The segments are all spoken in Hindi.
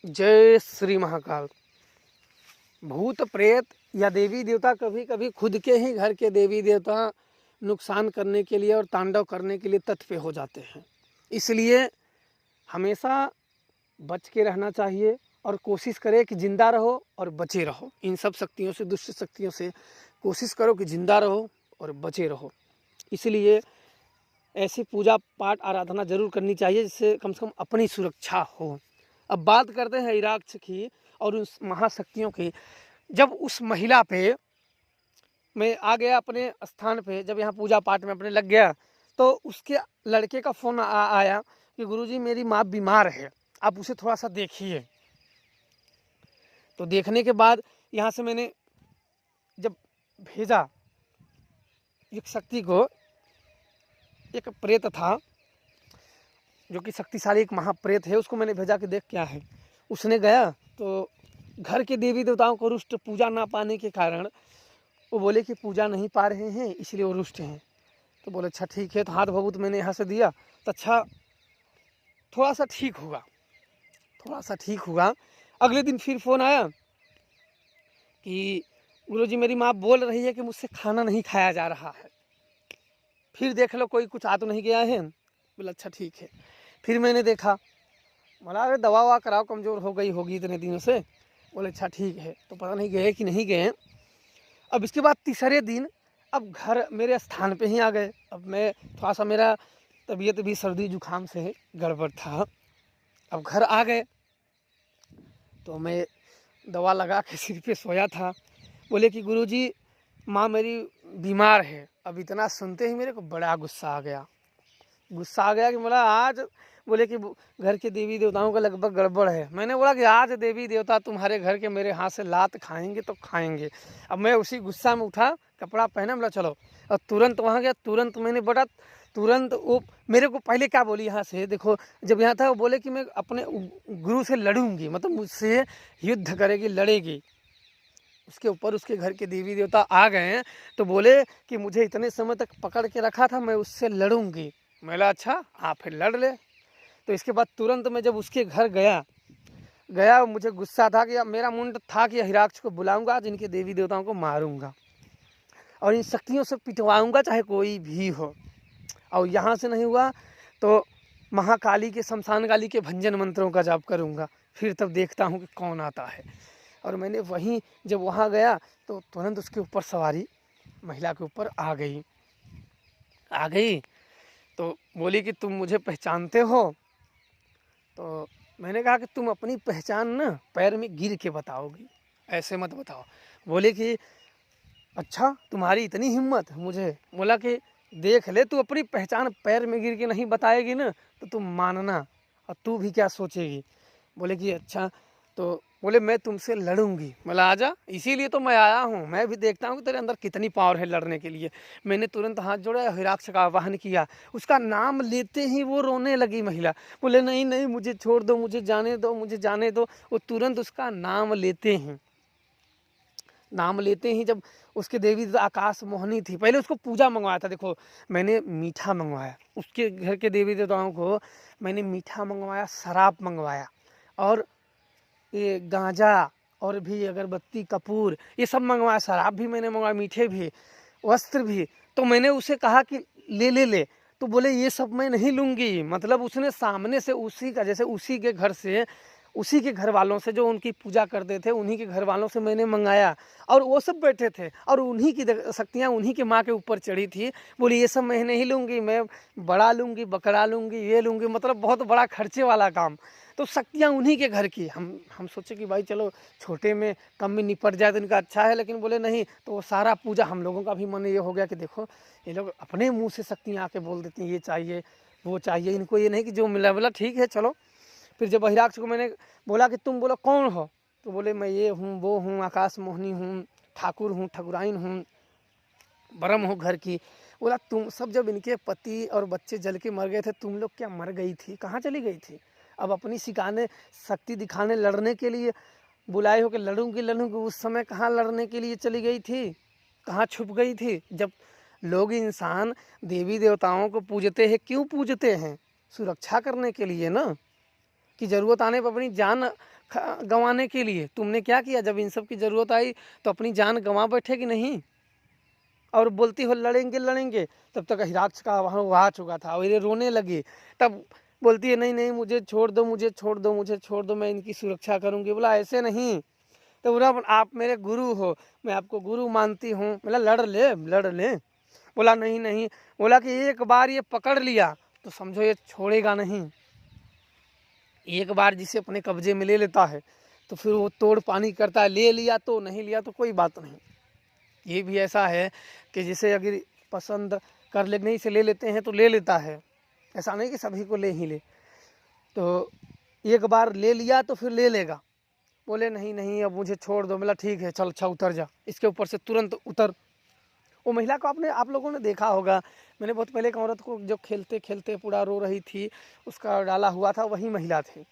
जय श्री महाकाल। भूत प्रेत या देवी देवता कभी कभी खुद के ही घर के देवी देवता नुकसान करने के लिए और तांडव करने के लिए तत्पर हो जाते हैं। इसलिए हमेशा बच के रहना चाहिए और कोशिश करें कि जिंदा रहो और बचे रहो। इन सब शक्तियों से, दुष्ट शक्तियों से कोशिश करो कि जिंदा रहो और बचे रहो। इसलिए ऐसी पूजा पाठ आराधना जरूर करनी चाहिए जिससे कम से कम अपनी सुरक्षा हो। अब बात करते हैं हिरण्यकश्यप की और उस महाशक्तियों की। जब उस महिला पे मैं आ गया अपने स्थान पे, जब यहाँ पूजा पाठ में अपने लग गया, तो उसके लड़के का फ़ोन आया कि गुरुजी मेरी माँ बीमार है, आप उसे थोड़ा सा देखिए। तो देखने के बाद यहाँ से मैंने जब भेजा एक शक्ति को, एक प्रेत था जो कि शक्तिशाली एक महाप्रेत है, उसको मैंने भेजा कि देख क्या है। उसने गया तो घर के देवी देवताओं को रुष्ट पूजा ना पाने के कारण वो बोले कि पूजा नहीं पा रहे हैं इसलिए वो रुष्ट हैं। तो बोले अच्छा ठीक है। तो हाथ भभूत मैंने यहाँ से दिया तो अच्छा थोड़ा सा ठीक हुआ। अगले दिन फिर फ़ोन आया कि गुरुजी मेरी माँ बोल रही है कि मुझसे खाना नहीं खाया जा रहा है, फिर देख लो कोई कुछ आ तो नहीं गया है। बोला अच्छा ठीक है। फिर मैंने देखा, बोला अरे दवा ववा कराओ, कमज़ोर हो गई होगी इतने दिनों से। बोले अच्छा ठीक है। तो पता नहीं गए कि नहीं गए। अब इसके बाद तीसरे दिन अब घर मेरे स्थान पे ही आ गए। अब मैं थोड़ा सा, मेरा तबीयत भी सर्दी जुकाम से गड़बड़ था। अब घर आ गए तो मैं दवा लगा के सिर पे सोया था। बोले कि गुरुजी माँ मेरी बीमार है। अब इतना सुनते ही मेरे को बड़ा गुस्सा आ गया कि बोला आज, बोले कि घर के देवी देवताओं का लगभग गड़बड़ है। मैंने बोला कि आज देवी देवता तुम्हारे घर के मेरे हाथ से लात खाएंगे तो खाएंगे। अब मैं उसी गुस्सा में उठा, कपड़ा पहना, बोला चलो, और तुरंत वहाँ गया। तुरंत मैंने बड़ा तुरंत वो मेरे को पहले क्या बोली यहाँ से, देखो जब यहाँ था वो बोले कि मैं अपने गुरु से लड़ूंगी, मतलब मुझसे युद्ध करेगी, लड़ेगी। उसके ऊपर उसके घर के देवी देवता आ गए हैं तो बोले कि मुझे इतने समय तक पकड़ के रखा था, मैं उससे लड़ूंगी। मैं बोला अच्छा हाँ फिर लड़ ले। तो इसके बाद तुरंत मैं जब उसके घर गया मुझे गुस्सा था कि मेरा मुंड था कि हिरण्यकश्यप को बुलाऊंगा, आज इनके देवी देवताओं को मारूंगा और इन शक्तियों से पिटवाऊंगा चाहे कोई भी हो। और यहाँ से नहीं हुआ तो महाकाली के, शमशान काली के भंजन मंत्रों का जाप करूंगा, फिर तब देखता हूँ कि कौन आता है। और मैंने वहीं जब वहाँ गया तो तुरंत उसके ऊपर सवारी महिला के ऊपर आ गई। तो बोली कि तुम मुझे पहचानते हो? तो मैंने कहा कि तुम अपनी पहचान ना पैर में गिर के बताओगी, ऐसे मत बताओ। बोले कि अच्छा तुम्हारी इतनी हिम्मत मुझे। बोला कि देख ले, तू अपनी पहचान पैर में गिर के नहीं बताएगी ना तो तुम मानना, और तू भी क्या सोचेगी। बोले कि अच्छा। तो बोले मैं तुमसे लड़ूंगी। बोला आजा, इसीलिए तो मैं आया हूँ, मैं भी देखता हूँ कि तेरे अंदर कितनी पावर है लड़ने के लिए। मैंने तुरंत हाथ जोड़ा, हिरण्यकश्यप का आवाहन किया। उसका नाम लेते ही वो रोने लगी महिला। बोले नहीं नहीं मुझे छोड़ दो, मुझे जाने दो। वो तुरंत उसका नाम लेते ही जब उसके देवी आकाश मोहिनी थी, पहले उसको पूजा मंगवाया था। देखो मैंने मीठा मंगवाया, उसके घर के देवी देवताओं को मैंने मीठा मंगवाया, शराब मंगवाया, और ये गांजा और भी अगरबत्ती कपूर ये सब मंगवाया। शराब भी मैंने मंगवाया, मीठे भी, वस्त्र भी। तो मैंने उसे कहा कि ले। तो बोले ये सब मैं नहीं लूँगी। मतलब उसने सामने से उसी का, जैसे उसी के घर से, उसी के घर वालों से जो उनकी पूजा करते थे उन्हीं के घर वालों से मैंने मंगाया, और वो सब बैठे थे और उन्हीं की शक्तियाँ उन्हीं के माँ के ऊपर चढ़ी थी। बोली ये सब मैं नहीं लूँगी, मैं बड़ा लूँगी, बकरा लूँगी, ये लूँगी, मतलब बहुत बड़ा खर्चे वाला काम। तो शक्तियाँ उन्हीं के घर की। हम सोचे कि भाई चलो छोटे में कम में निपट जाए तो इनका अच्छा है, लेकिन बोले नहीं। तो वो सारा पूजा, हम लोगों का भी मन ये हो गया कि देखो ये लोग अपने मुंह से शक्तियाँ आके बोल देती हैं ये चाहिए वो चाहिए, इनको ये नहीं कि जो मिला। बोला ठीक है चलो। फिर जब हिरण्यकश्यप को मैंने बोला कि तुम बोलो कौन हो, तो बोले मैं ये हूँ, वो हूँ, आकाश मोहिनी हूँ, ठाकुर हूँ, ठकुराइन हूँ, ब्रह्म हूँ घर की। बोला तुम सब, जब इनके पति और बच्चे जल के मर गए थे, तुम लोग क्या मर गई थी, कहाँ चली गई थी? अब अपनी सिखाने, शक्ति दिखाने, लड़ने के लिए बुलाए हो कि लड़ूंगी, उस समय कहाँ लड़ने के लिए चली गई थी, कहाँ छुप गई थी? जब लोग, इंसान देवी देवताओं को पूजते हैं, क्यों पूजते हैं? सुरक्षा करने के लिए ना, कि ज़रूरत आने पर अपनी जान गंवाने के लिए तुमने क्या किया? जब इन सब की ज़रूरत आई तो अपनी जान गंवा बैठे कि नहीं? और बोलती हो लड़ेंगे लड़ेंगे, तब तक हिराक्ष का वहाँ वो आ चुका था और ये रोने लगी। तब बोलती है नहीं नहीं मुझे छोड़ दो, मुझे छोड़ दो, मुझे छोड़ दो, मैं इनकी सुरक्षा करूँगी। बोला ऐसे नहीं। तो बोला आप मेरे गुरु हो, मैं आपको गुरु मानती हूँ। बोला लड़ ले लड़ ले। बोला नहीं नहीं। बोला कि एक बार ये पकड़ लिया तो समझो ये छोड़ेगा नहीं। एक बार जिसे अपने कब्जे में ले लेता है तो फिर वो तोड़ पानी करता है। ले लिया तो, नहीं लिया तो कोई बात नहीं। ये भी ऐसा है कि जिसे अगर पसंद कर लेने से ले लेते हैं तो ले लेता है, ऐसा नहीं कि सभी को ले ही ले। तो एक बार ले लिया तो फिर ले लेगा। बोले नहीं नहीं अब मुझे छोड़ दो। बोला ठीक है चल अच्छा उतर जा। इसके ऊपर से तुरंत उतर। वो महिला को आप लोगों ने देखा होगा, मैंने बहुत पहले एक औरत को जो खेलते खेलते पूरा रो रही थी, उसका डाला हुआ था, वही महिला थी।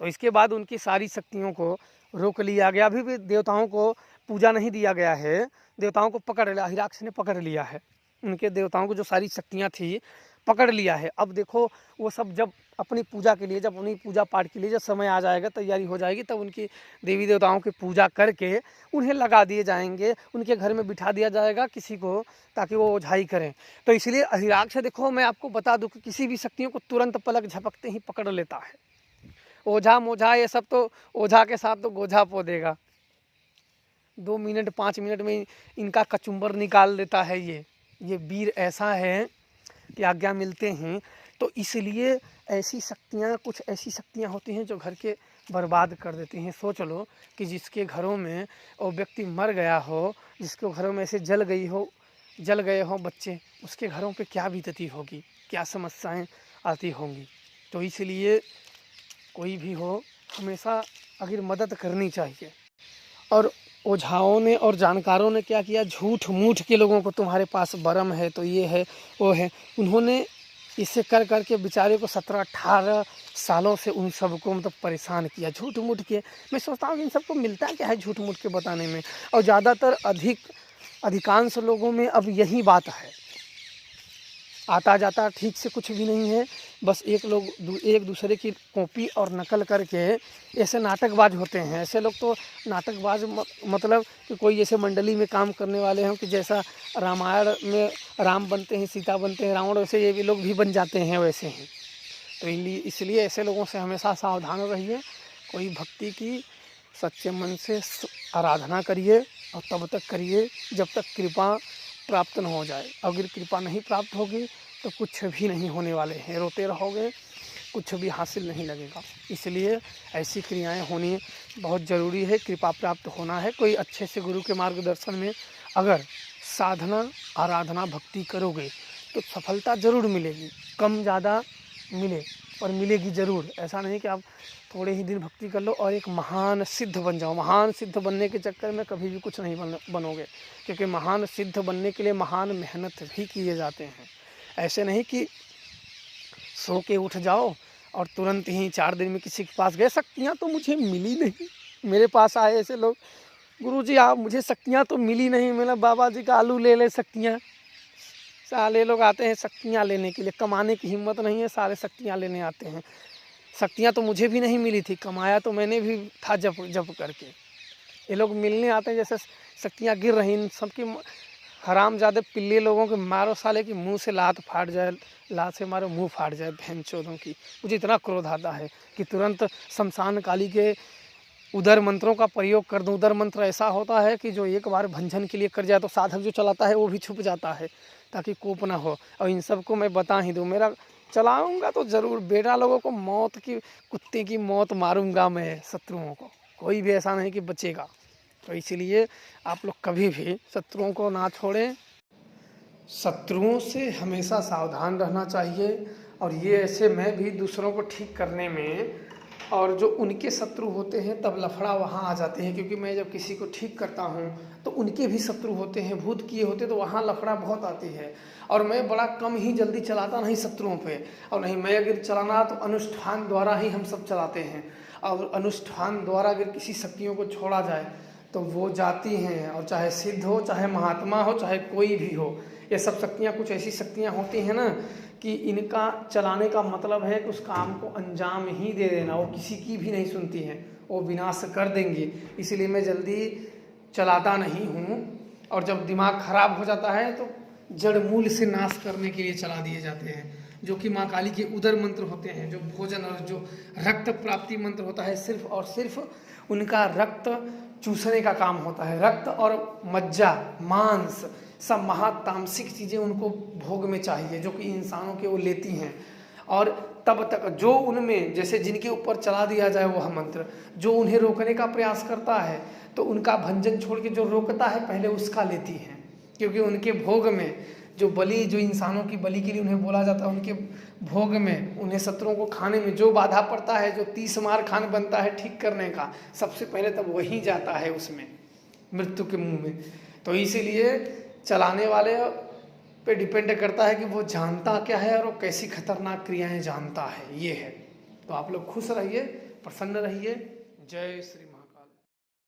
तो इसके बाद उनकी सारी शक्तियों को रोक लिया गया। अभी भी देवताओं को पूजा नहीं दिया गया है, देवताओं को पकड़ लिया, हिराक्ष ने पकड़ लिया है। उनके देवताओं को जो सारी शक्तियाँ थी पकड़ लिया है। अब देखो वो सब जब अपनी पूजा के लिए, जब अपनी पूजा पाठ के लिए जब समय आ जाएगा, तैयारी हो जाएगी, तब उनकी देवी देवताओं की पूजा करके उन्हें लगा दिए जाएंगे, उनके घर में बिठा दिया जाएगा किसी को, ताकि वो ओझाई करें। तो इसलिए हिराक्ष देखो मैं आपको बता दूं कि किसी भी शक्तियों को तुरंत पलक झपकते ही पकड़ लेता है। ओझा मोझा ये सब तो ओझा के साथ तो गोझा पो देगा। 2 मिनट 5 मिनट में इनका कचुम्बर निकाल देता है। ये वीर ऐसा है कि आज्ञा मिलते हैं। तो इसलिए ऐसी शक्तियाँ, कुछ ऐसी शक्तियाँ होती हैं जो घर के बर्बाद कर देती हैं। सोच लो कि जिसके घरों में वो व्यक्ति मर गया हो, जिसके घरों में ऐसे जल गए हो बच्चे, उसके घरों पे क्या बीतती होगी, क्या समस्याएं आती होंगी। तो इसलिए कोई भी हो हमेशा अगर मदद करनी चाहिए। और ओझाओं ने और जानकारों ने क्या किया, झूठ मूठ के लोगों को तुम्हारे पास बरम है तो ये है वो है, उन्होंने इसे कर करके बेचारे को 17-18 सालों से उन सबको मतलब परेशान किया झूठ मूठ के। मैं सोचता हूँ कि इन सबको मिलता क्या है झूठ मूठ के बताने में। और ज़्यादातर अधिकांश लोगों में अब यही बात है, आता जाता ठीक से कुछ भी नहीं है, बस एक दूसरे की कॉपी और नकल करके ऐसे नाटकबाज होते हैं। ऐसे लोग तो नाटकबाज मतलब कि कोई ऐसे मंडली में काम करने वाले हों कि जैसा रामायण में राम बनते हैं, सीता बनते हैं, रावण, वैसे ये भी लोग भी बन जाते हैं, वैसे हैं। तो इसलिए ऐसे लोगों से हमेशा सावधान रहिए। कोई भक्ति की सच्चे मन से आराधना करिए और तब तक करिए जब तक कृपा प्राप्त न हो जाए। अगर कृपा नहीं प्राप्त होगी तो कुछ भी नहीं होने वाले हैं, रोते रहोगे, कुछ भी हासिल नहीं लगेगा। इसलिए ऐसी क्रियाएं होनी बहुत ज़रूरी है, कृपा प्राप्त होना है। कोई अच्छे से गुरु के मार्गदर्शन में अगर साधना आराधना भक्ति करोगे तो सफलता ज़रूर मिलेगी, कम ज़्यादा मिले पर मिलेगी ज़रूर। ऐसा नहीं कि आप थोड़े ही दिन भक्ति कर लो और एक महान सिद्ध बन जाओ। महान सिद्ध बनने के चक्कर में कभी भी कुछ नहीं बनोगे, क्योंकि महान सिद्ध बनने के लिए महान मेहनत भी किए जाते हैं। ऐसे नहीं कि सो के उठ जाओ और तुरंत ही 4 दिन में किसी के पास गए, शक्तियाँ तो मुझे मिली नहीं। मेरे पास आए ऐसे लोग, गुरुजी आप मुझे शक्तियाँ तो मिली नहीं। मेरा बाबा जी का आलू ले ले शक्तियाँ। सारे लोग आते हैं शक्तियाँ लेने के लिए, कमाने की हिम्मत नहीं है, सारे शक्तियाँ लेने आते हैं। शक्तियाँ तो मुझे भी नहीं मिली थी, कमाया तो मैंने भी था जब करके। ये लोग मिलने आते हैं जैसे शक्तियाँ गिर रही, इन सबकी हरामजादे पिल्ले लोगों के मारो, साले की मुंह से लात फाट जाए, लात से मारो मुंह फाट जाए भैंचोदों की। मुझे इतना क्रोध आता है कि तुरंत शमशान काली के उदर मंत्रों का प्रयोग कर दूं। उदर मंत्र ऐसा होता है कि जो एक बार भंजन के लिए कर जाए तो साधक जो चलाता है वो भी छुप जाता है ताकि कोप ना हो। और इन सबको मैं बता ही दूँ, मेरा चलाऊंगा तो ज़रूर बेटा लोगों को मौत की, कुत्ते की मौत मारूंगा मैं शत्रुओं को, कोई भी ऐसा नहीं कि बचेगा। तो इसलिए आप लोग कभी भी शत्रुओं को ना छोड़ें, शत्रुओं से हमेशा सावधान रहना चाहिए। और ये ऐसे मैं भी दूसरों को ठीक करने में, और जो उनके शत्रु होते हैं तब लफड़ा वहाँ आ जाते हैं, क्योंकि मैं जब किसी को ठीक करता हूँ तो उनके भी शत्रु होते हैं, भूत किए होते, तो वहाँ लफड़ा बहुत आती है। और मैं बड़ा कम ही जल्दी चलाता नहीं शत्रुओं पे, और नहीं मैं अगर चलाना तो अनुष्ठान द्वारा ही हम सब चलाते हैं। और अनुष्ठान द्वारा अगर किसी शक्तियों को छोड़ा जाए तो वो जाती हैं, और चाहे सिद्ध हो, चाहे महात्मा हो, चाहे कोई भी हो, ये सब शक्तियाँ कुछ ऐसी शक्तियाँ होती हैं ना कि इनका चलाने का मतलब है कि उस काम को अंजाम ही दे देना, वो किसी की भी नहीं सुनती हैं, वो विनाश कर देंगे। इसीलिए मैं जल्दी चलाता नहीं हूँ, और जब दिमाग खराब हो जाता है तो जड़ मूल से नाश करने के लिए चला दिए जाते हैं, जो कि माँ काली के उदर मंत्र होते हैं, जो भोजन और जो रक्त प्राप्ति मंत्र होता है, सिर्फ और सिर्फ उनका रक्त चूसने का काम होता है। रक्त और मज्जा, मांस, सब महातामसिक चीज़ें उनको भोग में चाहिए, जो कि इंसानों के वो लेती हैं। और तब तक जो उनमें, जैसे जिनके ऊपर चला दिया जाए वह मंत्र, जो उन्हें रोकने का प्रयास करता है तो उनका भंजन छोड़ के जो रोकता है पहले उसका लेती हैं, क्योंकि उनके भोग में जो बलि, जो इंसानों की बलि के लिए उन्हें बोला जाता है, उनके भोग में उन्हें शत्रुओं को खाने में जो बाधा पड़ता है, जो 30 मार खान बनता है ठीक करने का, सबसे पहले तब वही जाता है उसमें, मृत्यु के मुंह में। तो इसीलिए चलाने वाले पे डिपेंड करता है कि वो जानता क्या है और वो कैसी खतरनाक क्रियाएं जानता है, ये है। तो आप लोग खुश रहिए, प्रसन्न रहिए। जय श्री